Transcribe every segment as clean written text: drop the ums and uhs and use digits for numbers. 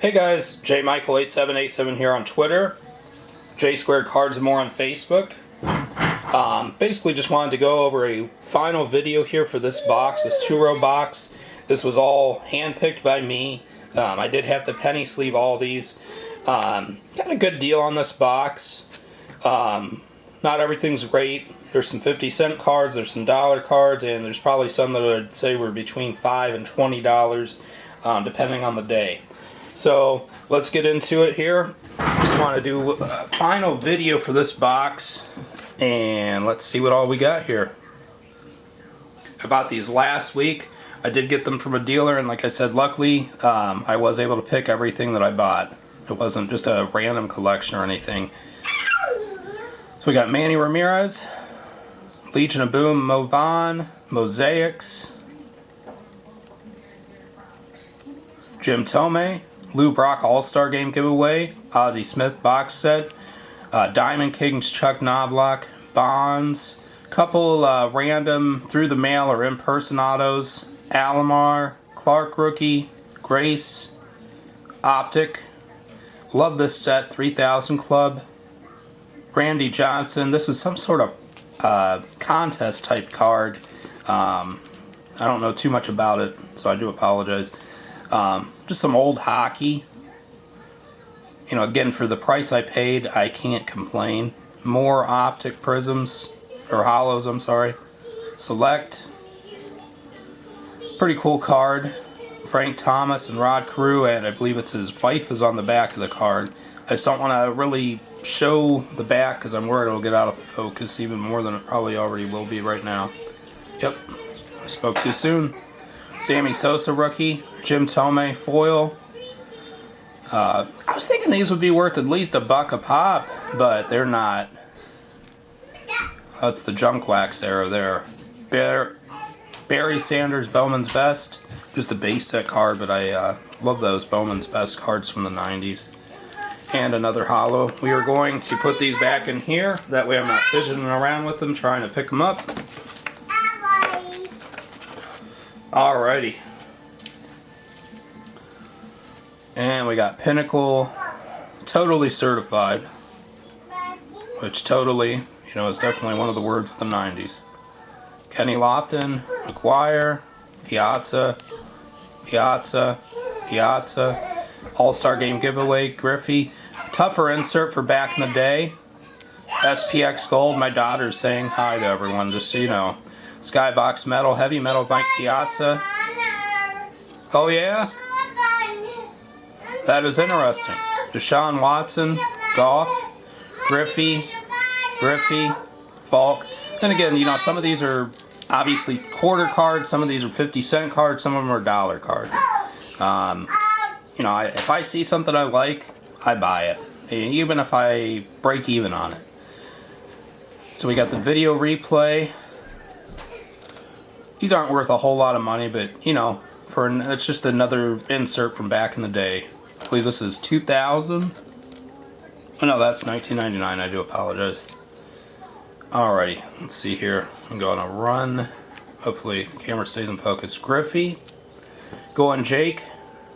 Hey guys, JMichael8787 here on Twitter, J Squared Cards and More on Facebook. Basically just wanted to go over a final video here for this box, this 2-row box. This was all hand-picked by me. I did have to penny sleeve all these. Got a good deal on this box. Not everything's great. There's some 50-cent cards, there's some dollar cards, and there's probably some that I'd say were between $5 and $20, depending on the day. So let's get into it here. Just want to do a final video for this box, and let's see what all we got here. I bought these last week. I did get them from a dealer, and like I said, luckily I was able to pick everything that I bought. It wasn't just a random collection or anything. So we got Manny Ramirez, Legion of Boom, Mo Vaughn, Mosaics, Jim Thome, Lou Brock All-Star Game Giveaway, Ozzie Smith Box Set, Diamond Kings Chuck Knobloch, Bonds, couple random through the mail or in-person autos, Alomar, Clark Rookie, Grace, Optic, love this set, 3000 Club, Randy Johnson. This is some sort of contest type card. I don't know too much about it, so I do apologize. Just some old hockey. You know, again, for the price I paid, I can't complain. More Optic Prisms, or Hollows, I'm sorry. Select. Pretty cool card. Frank Thomas and Rod Carew, and I believe it's his wife is on the back of the card. I just don't want to really show the back because I'm worried it'll get out of focus even more than it probably already will be right now. Yep, I spoke too soon. Sammy Sosa rookie, Jim Thome foil. I was thinking these would be worth at least $1 a pop, but they're not. That's the junk wax era there. Barry Sanders Bowman's Best, just a base set card, but I love those Bowman's Best cards from the 90s. And another hollow. We are going to put these back in here, that way I'm not fidgeting around with them trying to pick them up. Alrighty. And we got Pinnacle, Totally Certified, which totally, you know, is definitely one of the words of the 90s. Kenny Lofton, McGuire, Piazza, All-Star Game Giveaway, Griffey. Tougher insert for back in the day. SPX Gold, my daughter's saying hi to everyone, just so you know. Skybox Metal, Heavy Metal, Mike Piazza. Oh yeah? That is interesting. Deshaun Watson, Goff, Griffey, Falk. Then again, you know, some of these are obviously quarter cards, some of these are 50-cent cards, some of them are dollar cards. You know, if I see something I like, I buy it, even if I break even on it. So we got the video replay. These aren't worth a whole lot of money, but you know, it's just another insert from back in the day. I believe this is 2000. Oh no, that's 1999. I do apologize. Alrighty, let's see here. I'm going to run. Hopefully, the camera stays in focus. Griffey, going Jake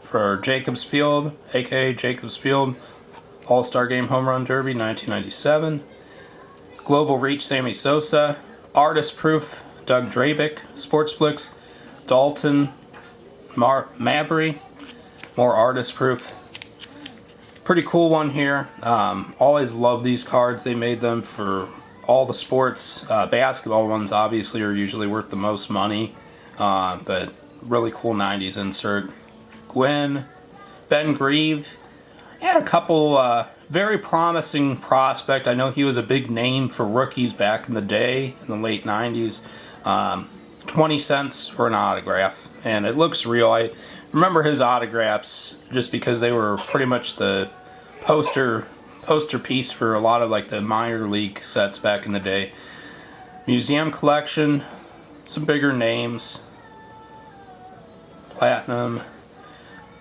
for Jacobs Field, aka Jacobs Field, All-Star Game Home Run Derby, 1997. Global Reach, Sammy Sosa. Artist Proof, Doug Drabick, Sportsflix, Dalton, Mabry, more Artist Proof. Pretty cool one here. Always love these cards. They made them for all the sports. Basketball ones obviously are usually worth the most money, but really cool 90s insert. Gwen, Ben Grieve. He had a couple very promising prospect. I know he was a big name for rookies back in the day, in the late 90s. 20 cents for an autograph, and it looks real. I remember his autographs just because they were pretty much the poster piece for a lot of like the minor league sets back in the day. Museum collection, some bigger names. Platinum.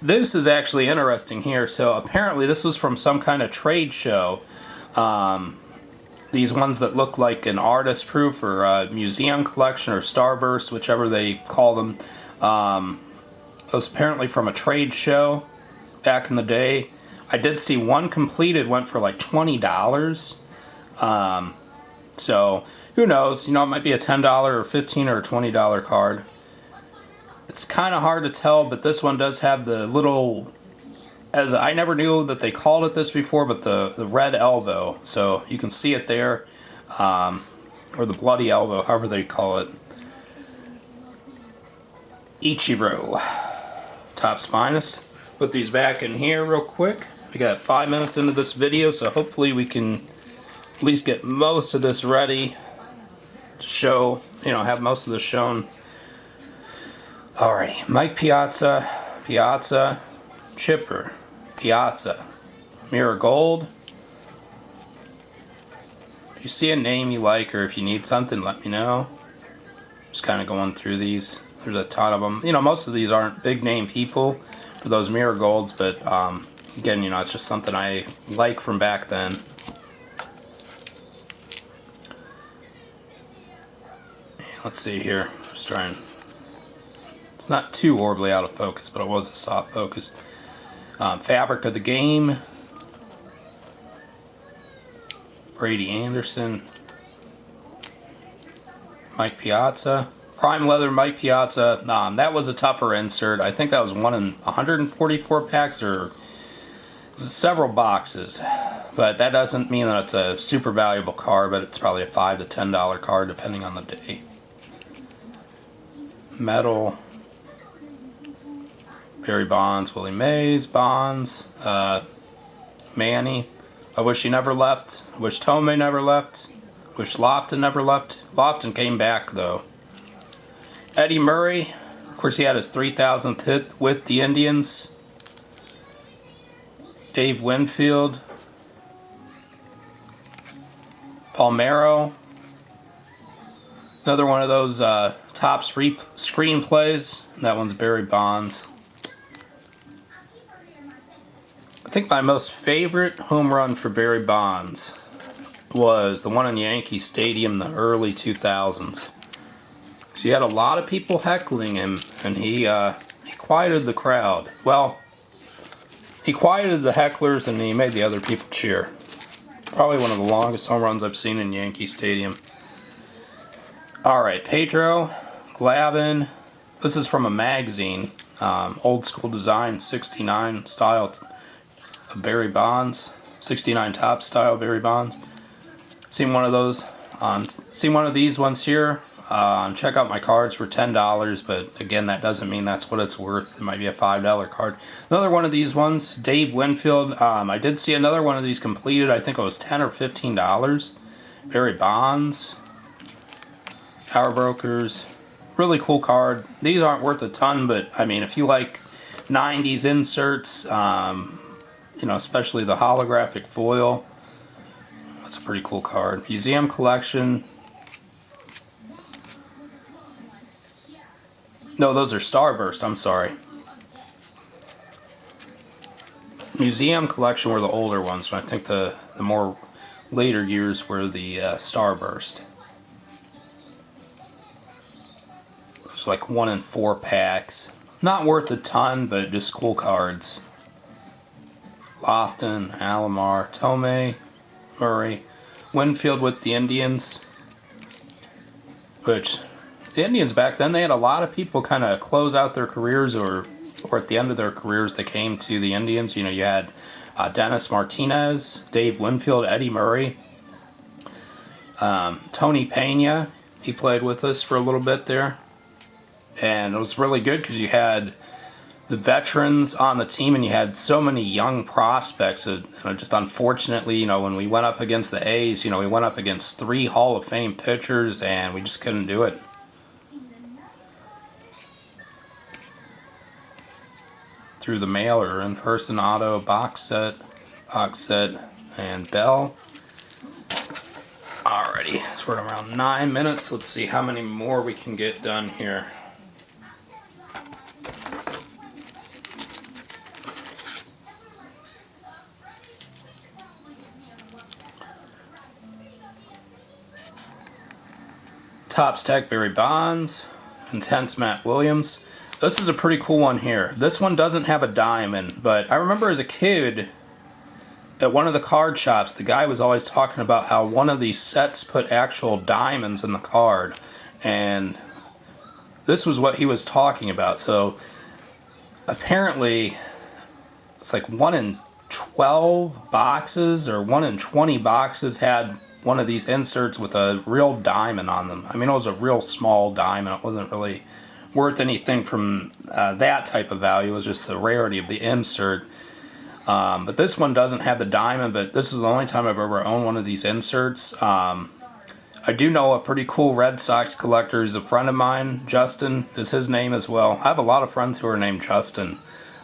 This is actually interesting here. So apparently this was from some kind of trade show. These ones that look like an Artist Proof or a museum collection or Starburst, whichever they call them. It was apparently from a trade show. back in the day. I did see one completed went for like $20. So who knows? You know, it might be a $10 or $15 or $20 card. It's kind of hard to tell, but this one does have the little, as I never knew that they called it this before, but the red elbow. So you can see it there, or the bloody elbow, however they call it. Ichiro, Topps Finest. Put these back in here real quick. We got 5 minutes into this video, so hopefully we can at least get most of this ready to show, you know, have most of this shown. Alrighty, Mike Piazza, Chipper, Piazza, Mirror Gold. If you see a name you like or if you need something, let me know. Just kind of going through these. There's a ton of them. You know, most of these aren't big name people for those Mirror Golds, but again, you know, it's just something I like from back then. Let's see here. Just trying. It's not too horribly out of focus, but it was a soft focus. Fabric of the Game. Brady Anderson. Mike Piazza. Prime Leather Mike Piazza. That was a tougher insert. I think that was one in 144 packs or several boxes. But that doesn't mean that it's a super valuable card, but it's probably a $5 to $10 card depending on the day. Metal. Barry Bonds, Willie Mays, Bonds, Manny. I wish he never left. I wish Tomei never left. Wish Lofton never left. Lofton came back though. Eddie Murray, of course he had his 3,000th hit with the Indians. Dave Winfield. Palmeiro. Another one of those Topps screenplays. That one's Barry Bonds. I think my most favorite home run for Barry Bonds was the one in Yankee Stadium in the early 2000s. He had a lot of people heckling him, and he quieted the crowd. Well, he quieted the hecklers, and he made the other people cheer. Probably one of the longest home runs I've seen in Yankee Stadium. Alright, Pedro, Glavine. This is from a magazine. Old school design, 69 style of Barry Bonds. 69 Topps style Barry Bonds. Seen one of those. Seen one of these ones here. Check out my cards for $10, but again, that doesn't mean that's what it's worth. It might be a $5 card. Another one of these ones, Dave Winfield. I did see another one of these completed. I think it was $10 or $15. Barry Bonds. Power Brokers. Really cool card. These aren't worth a ton, but I mean, if you like 90s inserts, you know, especially the holographic foil, that's a pretty cool card. Museum Collection. No, those are Starburst, I'm sorry. Museum Collection were the older ones, and I think the more later years were the Starburst. It was like 1 in 4 packs. Not worth a ton, but just cool cards. Lofton, Alomar, Tomei, Murray, Winfield with the Indians, which the Indians back then, they had a lot of people kind of close out their careers or at the end of their careers they came to the Indians. You know, you had Dennis Martinez, Dave Winfield, Eddie Murray, Tony Pena. He played with us for a little bit there. And it was really good because you had the veterans on the team and you had so many young prospects. Just unfortunately, you know, when we went up against the A's, you know, we went up against 3 Hall of Fame pitchers and we just couldn't do it. Through the mail or in-person auto, box set, and Bell. Alrighty, so we're at around 9 minutes. Let's see how many more we can get done here. Topps Tech Barry Bonds, Intense Matt Williams. This is a pretty cool one here. This one doesn't have a diamond, but I remember as a kid at one of the card shops, the guy was always talking about how one of these sets put actual diamonds in the card, and this was what he was talking about. So apparently it's like 1 in 12 boxes or 1 in 20 boxes had one of these inserts with a real diamond on them. I mean, it was a real small diamond. It wasn't really worth anything from that type of value. It was just the rarity of the insert. But this one doesn't have the diamond, but this is the only time I've ever owned one of these inserts. I do know a pretty cool Red Sox collector. He's a friend of mine. Justin is his name as well. I have a lot of friends who are named Justin.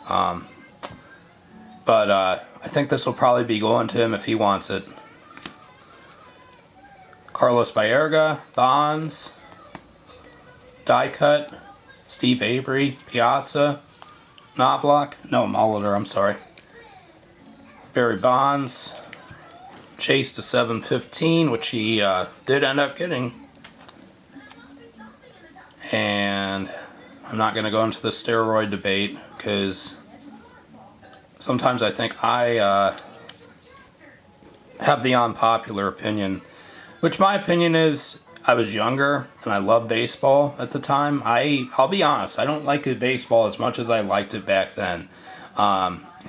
But I think this will probably be going to him if he wants it. Carlos Baerga, Bonds, die cut, Steve Avery, Piazza, Knobloch, no, Molitor, I'm sorry. Barry Bonds, Chase to 715, which he did end up getting. And I'm not going to go into the steroid debate because sometimes I think I have the unpopular opinion, which my opinion is I was younger and I loved baseball at the time. I'll be honest, I don't like baseball as much as I liked it back then.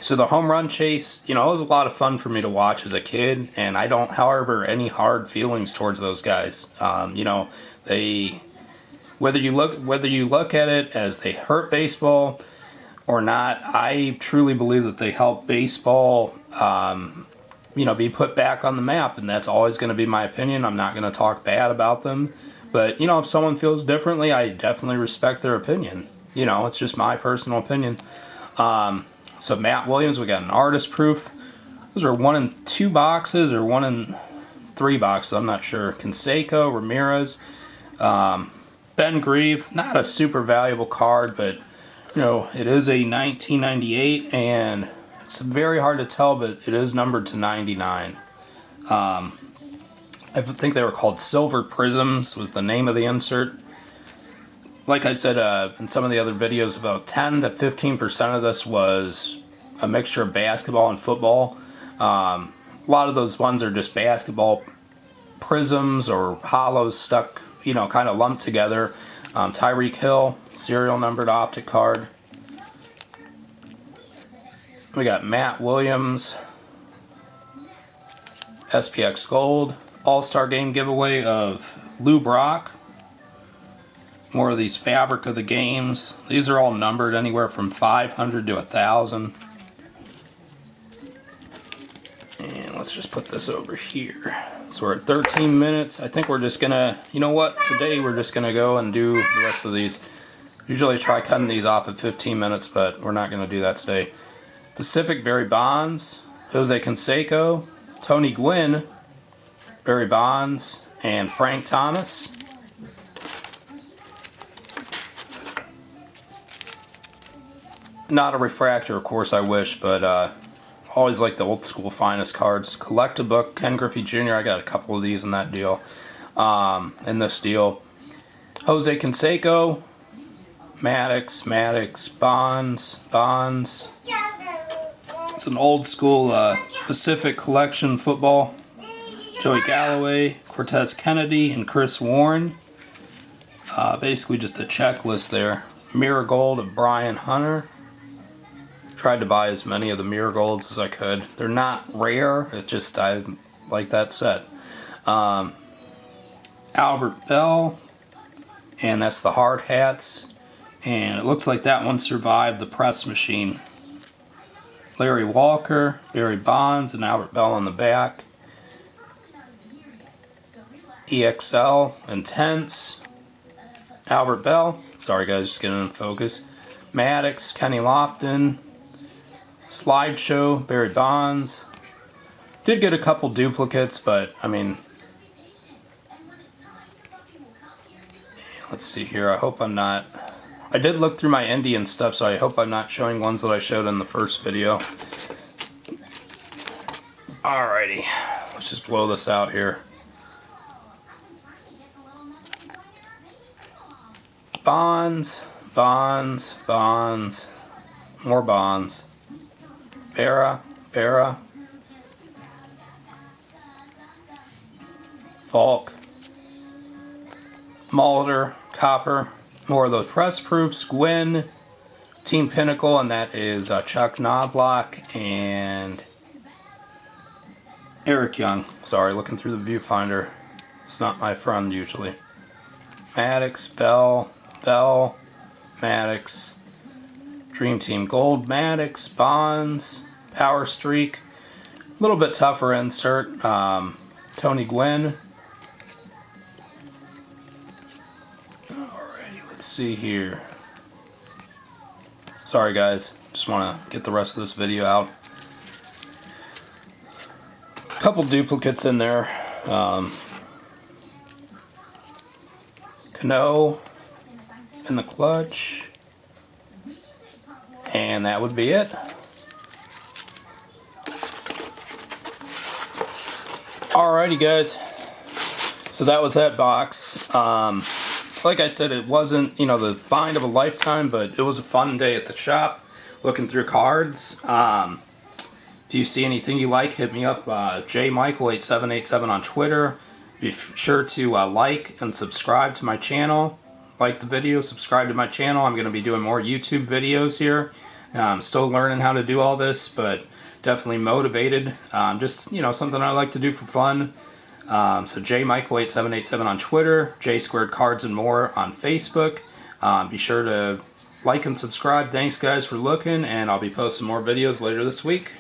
So the home run chase, you know, it was a lot of fun for me to watch as a kid, and I don't harbor any hard feelings towards those guys. You know, whether you look at it as they hurt baseball or not, I truly believe that they help baseball, you know, be put back on the map, and that's always going to be my opinion. I'm not going to talk bad about them, but you know, if someone feels differently, I definitely respect their opinion. You know, it's just my personal opinion. So Matt Williams, we got an artist proof. Those are 1 in 2 boxes or 1 in 3 boxes, I'm not sure. Canseco, Ramirez, Ben Grieve, not a super valuable card, but you know, it is a 1998, and it's very hard to tell, but it is numbered to 99. I think they were called Silver Prisms was the name of the insert. Like I said in some of the other videos, about 10 to 15% of this was a mixture of basketball and football. A lot of those ones are just basketball prisms or hollows stuck, you know, kind of lumped together. Tyreek Hill, serial numbered optic card. We got Matt Williams, SPX Gold, All-Star Game giveaway of Lou Brock. More of these Fabric of the Games. These are all numbered anywhere from 500 to 1,000. And let's just put this over here. So we're at 13 minutes. I think we're just gonna, you know what? Today we're just gonna go and do the rest of these. Usually I try cutting these off at 15 minutes, but we're not gonna do that today. Pacific, Barry Bonds, Jose Canseco, Tony Gwynn, Barry Bonds, and Frank Thomas. Not a refractor, of course, I wish, but always like the old school finest cards. Collect a book, Ken Griffey Jr. I got a couple of these in that deal. In this deal. Jose Canseco, Maddox, Bonds. It's an old school Pacific Collection football. Joey Galloway, Cortez Kennedy, and Chris Warren. Basically just a checklist there. Mirror Gold of Brian Hunter. Tried to buy as many of the Mirror Golds as I could. They're not rare, it's just I like that set. Albert Bell, and that's the hard hats. And it looks like that one survived the press machine. Larry Walker, Barry Bonds, and Albert Bell on the back. EXL, Intense, Albert Bell, sorry guys, just getting in focus. Maddox, Kenny Lofton, Slideshow, Barry Bonds. Did get a couple duplicates, but I mean, let's see here. I hope I'm not. I did look through my Indian stuff, so I hope I'm not showing ones that I showed in the first video. Alrighty, let's just blow this out here. Bonds, Bonds, Bonds, more Bonds. Berra, Falk, Mulder, Copper, more of those press proofs, Gwyn, Team Pinnacle, and that is Chuck Knobloch and Eric Young. Sorry, looking through the viewfinder. It's not my friend usually. Maddox, Bell, Maddox, Dream Team Gold, Maddox, Bonds, Power Streak. A little bit tougher insert. Tony Gwynn. Alrighty, let's see here. Sorry guys, just want to get the rest of this video out. A couple duplicates in there. Cano in the clutch. And that would be it. Alrighty guys, so that was that box. Like I said, it wasn't, you know, the find of a lifetime, but it was a fun day at the shop looking through cards. If you see anything you like, hit me up, jmichael8787 on Twitter. Be sure to like and subscribe to my channel. Like the video, subscribe to my channel. I'm going to be doing more YouTube videos here. I'm still learning how to do all this, but definitely motivated. Just, you know, something I like to do for fun. So jmichael8787 on Twitter, J2 Cards and More on Facebook. Be sure to like and subscribe. Thanks guys for looking, and I'll be posting more videos later this week.